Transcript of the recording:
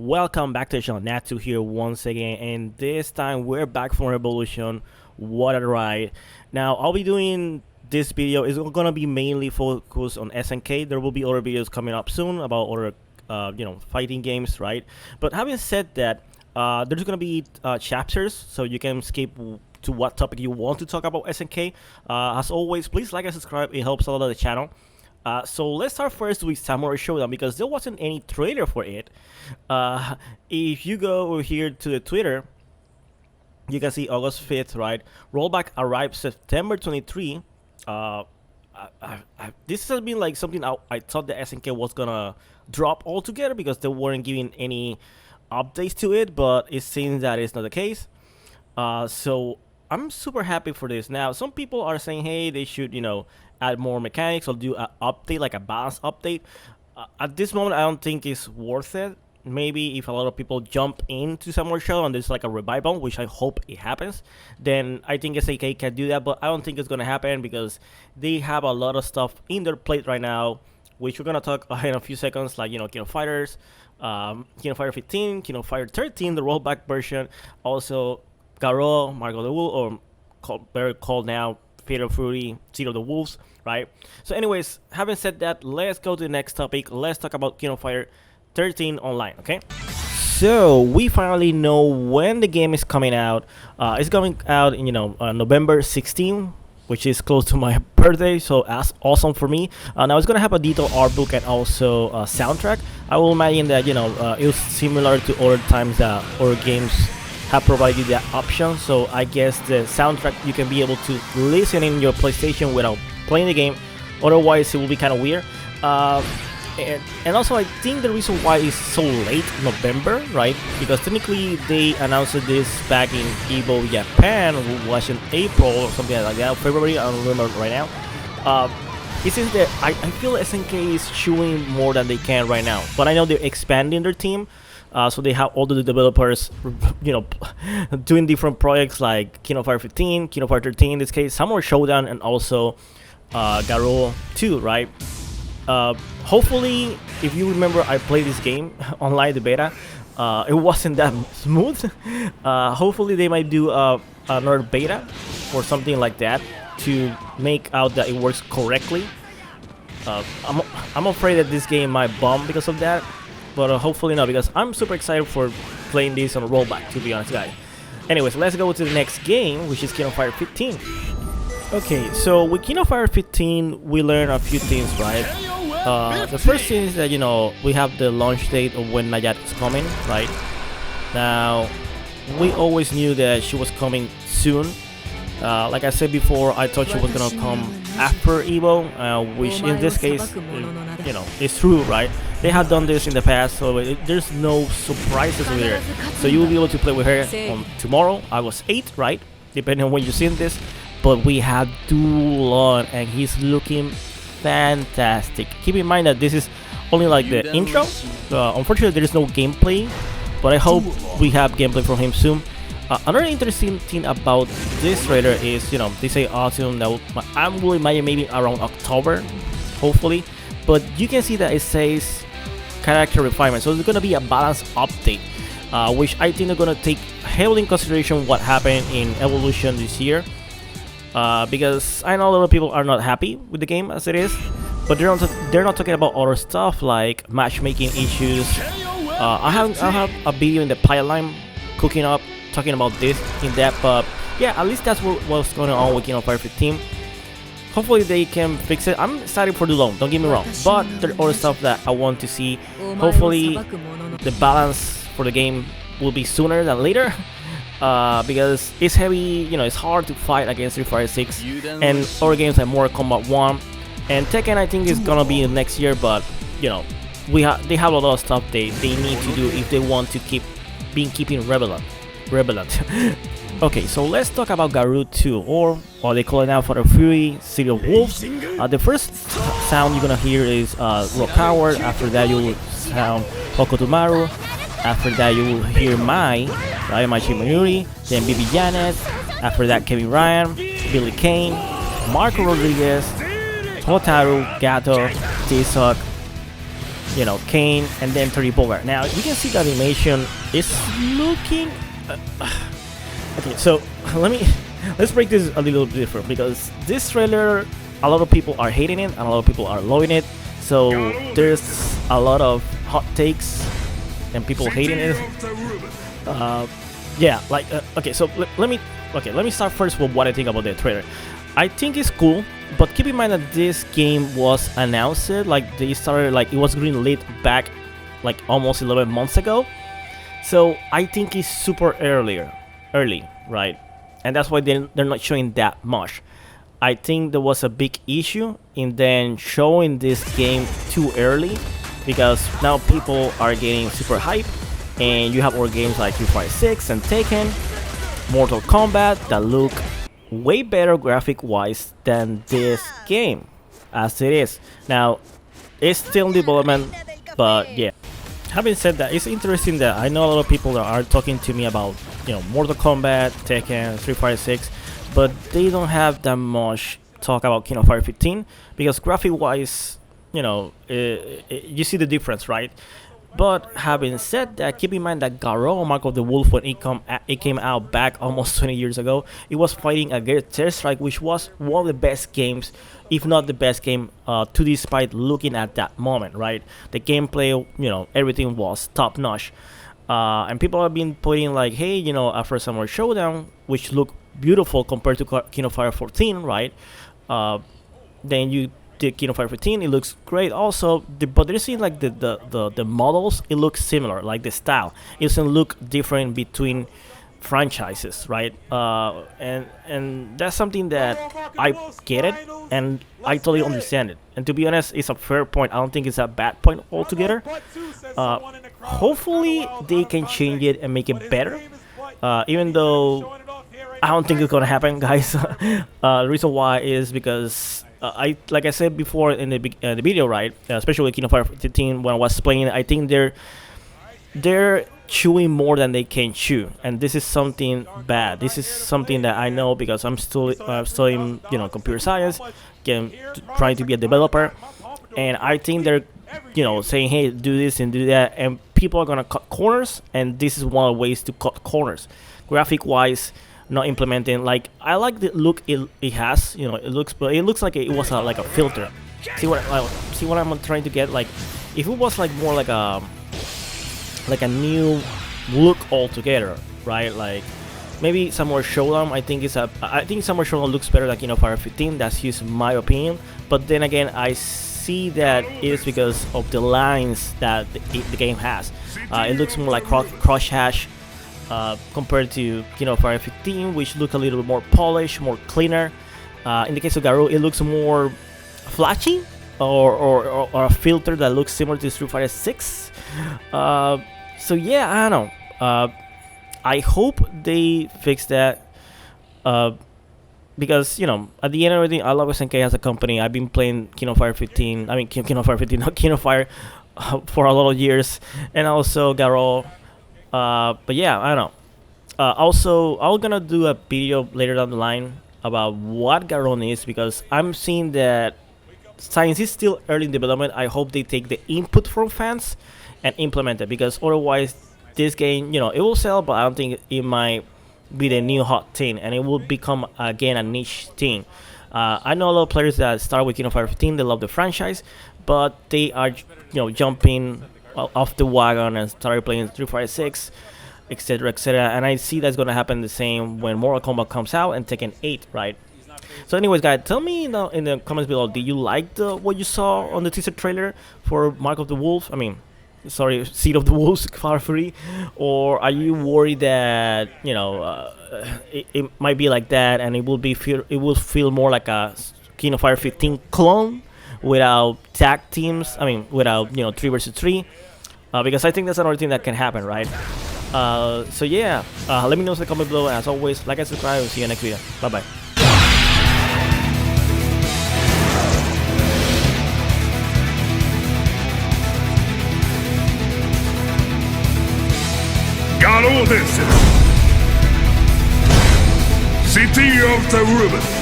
Welcome back to the channel. Natsu here once again, and this time we're back from Revolution. What a ride. Now I'll be doing this video is gonna be mainly focused on SNK. There will be other videos coming up soon about other fighting games, right? But having said that, there's gonna be chapters, so you can skip to what topic you want to talk about SNK. As always, please like and subscribe. It helps a lot of the channel. So let's start first with Samurai Shodown because there wasn't any trailer for it. If you go over here to the Twitter, you can see August 5th, right? Rollback arrived September 23. This has been like something I thought the SNK was gonna drop altogether because they weren't giving any updates to it, but it seems that it's not the case. So I'm super happy for this. Now, some people are saying, hey, they should, add more mechanics or do an update, like a balance update. At this moment, I don't think it's worth it. Maybe if a lot of people jump into Samurai Shodown and there's like a revival, which I hope it happens, then I think SNK can do that. But I don't think it's gonna happen because they have a lot of stuff in their plate right now, which we're gonna talk in a few seconds, like King of Fighters, King of Fighter 15, King of Fighter 13, the rollback version, also Garou, Marco the Wolf, or better called now Fatal Fury, Seed of the Wolves, right? So anyways, having said that, let's go to the next topic. Let's talk about King of Fighter 13 online, okay? So we finally know when the game is coming out. It's coming out in November 16, which is close to my birthday, so that's awesome for me. Now it's gonna have a detailed art book and also a soundtrack. I will imagine that it was similar to other times that other games have provided that option. So I guess the soundtrack you can be able to listen in your PlayStation without playing the game. Otherwise, it will be kind of weird. And also, I think the reason why it's so late November, right? Because technically they announced this back in Evo Japan, which was in April or something like that, February. I don't remember right now. It seems that I feel SNK is chewing more than they can right now. But I know they're expanding their team. So they have all the developers, doing different projects like King of Fighter 15, King of Fighter 13 in this case, Samurai Shodown, and also Garou 2, right? Hopefully, if you remember, I played this game online, the beta. It wasn't that smooth. Hopefully, they might do another beta or something like that to make out that it works correctly. I'm afraid that this game might bomb because of that. But hopefully not, because I'm super excited for playing this on a rollback, to be honest, guys. Anyways, let's go to the next game, which is King of Fighter 15. Okay, so with King of Fighter 15, we learned a few things, right? The first thing is that, we have the launch date of when Nayat is coming, right? Now, we always knew that she was coming soon. Like I said before, I thought she was gonna come after Evo, which in this case, it's true, right? They have done this in the past, so there's no surprises with her. So you will be able to play with her on tomorrow, August 8th, right? Depending on when you've seen this. But we have Dulon, and he's looking fantastic. Keep in mind that this is only like the intro. Unfortunately, there is no gameplay, but I hope we have gameplay from him soon. Another interesting thing about this trailer is, they say autumn. Now, I will imagine maybe around October, hopefully. But you can see that it says character refinement. So it's going to be a balanced update, which I think they're going to take heavily in consideration what happened in Evolution this year. Because I know a lot of people are not happy with the game as it is. But they're not talking about other stuff like matchmaking issues. I have a video in the pipeline cooking up, talking about this in depth, but yeah, at least that's what's going on with King of Fighter 15. Hopefully they can fix it. I'm excited for Dulon, don't get me wrong, but there are other stuff that I want to see. Hopefully the balance for the game will be sooner than later, because it's heavy, it's hard to fight against Street Fighter 6 and other games like Mortal Kombat 1 and Tekken. I think is gonna be next year, but they have a lot of stuff they need to do if they want to keeping relevant. Okay, so let's talk about Garou 2, or what they call it now, Fatal Fury, Seed of Wolves. The first sound you're gonna hear is Rock Howard. After that, you will sound Hokotomaru. After that, you will hear Mai, right, Mai Shimayuri. Then Bibi Janet. After that, Kevin Ryan, Billy Kane, Marco Rodriguez, Hotaru, Gato, T-Sock, Kane, and then Terry Bogard. Now you can see the animation is looking. Okay, so let's break this a little different, because this trailer, a lot of people are hating it and a lot of people are loving it. So there's a lot of hot takes and people hating it. Yeah, like okay, so let me start first with what I think about the trailer. I think it's cool, but keep in mind that this game was announced, like they started, like it was greenlit back like almost 11 months ago. So I think it's super early, right? And that's why they're not showing that much. I think there was a big issue in then showing this game too early, because now people are getting super hype, and you have more games like KOF XIII and Tekken, Mortal Kombat that look way better graphic wise than this game as it is. Now it's still in development, but yeah. Having said that, it's interesting that I know a lot of people that are talking to me about Mortal Kombat, Tekken, KOF XIII, but they don't have that much talk about KOF XIII, because graphic wise, you see the difference, right? But having said that, keep in mind that Garou, Mark of the Wolf, when it came out back almost 20 years ago, it was fighting against Strike, which was one of the best games, if not the best game, to despite looking at that moment, right? The gameplay, everything was top notch, and people have been putting like, hey, after Summer Showdown, which looked beautiful compared to KOF XIV, right? Then you the KOF XIII, it looks great also, but they're seeing like the models, it looks similar, like the style, it doesn't look different between franchises, right? And that's something that I get it, and I totally understand it, and to be honest, it's a fair point. I don't think it's a bad point altogether. Hopefully they can change it and make it better, even though I don't think it's gonna happen, guys. The reason why is because like I said before in the video, right? Especially with KOF XIII, when I was playing it, I think they're chewing more than they can chew, and this is something bad. This is something that I know because I'm still studying, computer science, trying to be a developer, and I think they're, saying, hey, do this and do that, and people are gonna cut corners, and this is one of the ways to cut corners, graphic wise. Not implementing, like I like the look it has, it looks like it was like a filter. See what I'm trying to get? Like if it was like more like a new look altogether, right? Like maybe Summer Showdown. I think Summer Showdown looks better than KOF XIII. That's just my opinion. But then again, I see that it's because of the lines that the game has. It looks more like Crush Hash. Compared to KOF XIII, which look a little bit more polished, more cleaner. In the case of Garou, it looks more flashy, or a filter that looks similar to KOF VI. So yeah, I don't know. I hope they fix that, because at the end of everything, I love SNK as a company. I've been playing KOF XIII. I mean KOF XIII, not KOF for a lot of years, and also Garou. But yeah, I don't know. Also, I'm gonna do a video later down the line about what Garou is, because I'm seeing that science is still early in development. I hope they take the input from fans and implement it, because otherwise this game, it will sell, but I don't think it might be the new hot thing, and it will become again a niche thing. I know a lot of players that start with KOF XIII, they love the franchise, but they are jumping off the wagon and started playing KOF XIII, etc, etc, and I see that's gonna happen the same when Mortal Kombat comes out and Tekken 8, right? So anyways, guys, tell me in the comments below, did you like what you saw on the teaser trailer for Mark of the Wolf? I mean, sorry, Seed of the Wolves, Far Free, or are you worried that it might be like that, and it will feel more like a KOF XIII clone without tag teams? I mean, without 3 versus 3, because I think that's another thing that can happen, right? So yeah, let me know in the comment below, and as always, like and subscribe, and see you next video. Bye bye. Garou this City of the Ribbon.